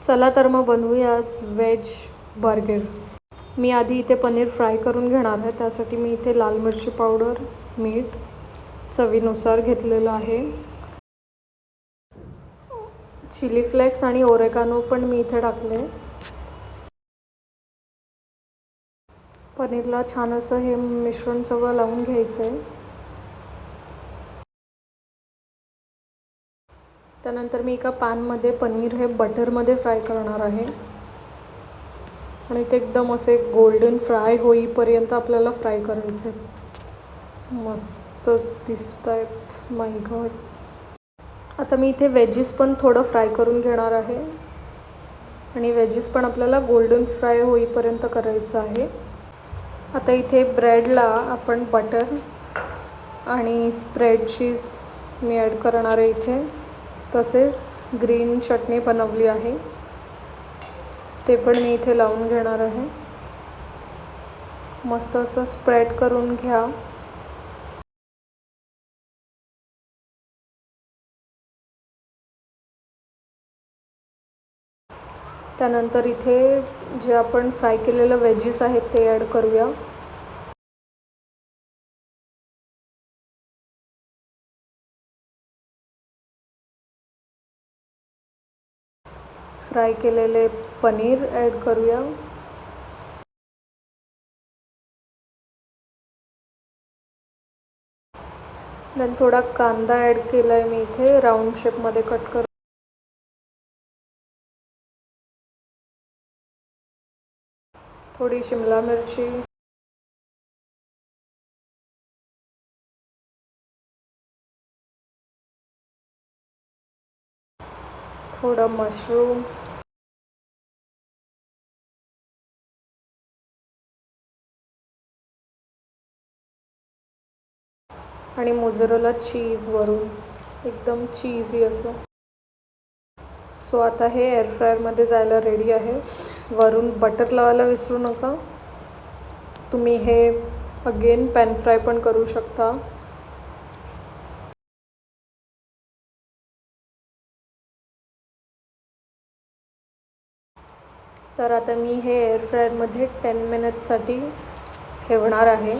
चला तर मग बनवूया आज व्हेज बर्गर. मी आधी इथे पनीर फ्राय करून घेणार आहे. त्यासाठी मी इथे लाल मिरची पावडर, मीठ चवीनुसार घेतलेलं आहे. चिली फ्लेक्स आणि ओरेगानो पण मी इथे टाकले. पनीरला छान असं हे मिश्रण सगळं लावून घ्यायचं आहे. त्यानंतर मी एका पॅनमध्ये पनीर हे बटरमध्ये फ्राय करणार आहे आणि ते एकदम असे गोल्डन फ्राय होईपर्यंत आपल्याला फ्राय करायचं आहे. मस्तच दिसत आहेत. माय गॉड. आता मी इथे वेजीस पण थोडं फ्राय करून घेणार आहे आणि वेजीस पण आपल्याला गोल्डन फ्राय होईपर्यंत करायचं आहे. आता इथे ब्रेडला आपण बटर आणि स्प्रेड चीज मी ॲड करणार आहे इथे. तसेच ग्रीन चटणी बनवली आहे ते पण मी इथे लावून घेणार आहे. मस्त असं स्प्रेड करून घ्या. त्यानंतर इथे जे आपण फ्राय केलेलं वेजीस आहेत ते ॲड करूया. फ्राय केलेले पनीर ॲड करूया. देन थोडा कांदा ॲड केला आहे मी इथे राऊंड शेपमध्ये कट करून. थोडी शिमला मिरची, थोडं मशरूम, आणि मोझरेला चीज वरून एकदम चीजी असं. सो आता हे एअर फ्रायरमध्ये जायला रेडी आहे. वरून बटर लावायला विसरू नका. तुम्ही हे अगेन पॅन फ्राय पण करू शकता. तर आता मी हे एअर फ्रायरमध्ये 10 मिनिट्ससाठी ठेवणार आहे.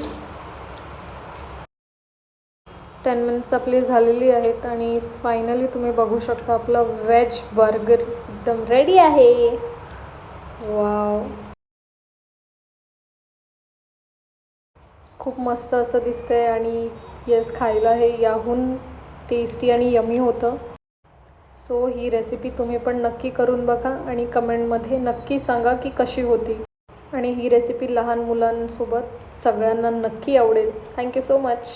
10 मिनिट्स आपली झालेली आहेत आणि फायनली तुम्ही बघू शकता आपला व्हेज बर्गर एकदम रेडी आहे. वाव, खूप मस्त असं दिसतंय आणि येस, खायला हे याहून टेस्टी आणि यमी होतं. सो ही रेसिपी तुम्ही पण नक्की करून बघा आणि कमेंटमध्ये नक्की सांगा की कशी होती. आणि ही रेसिपी लहान मुलांसोबत सगळ्यांना नक्की आवडेल. Thank you so much.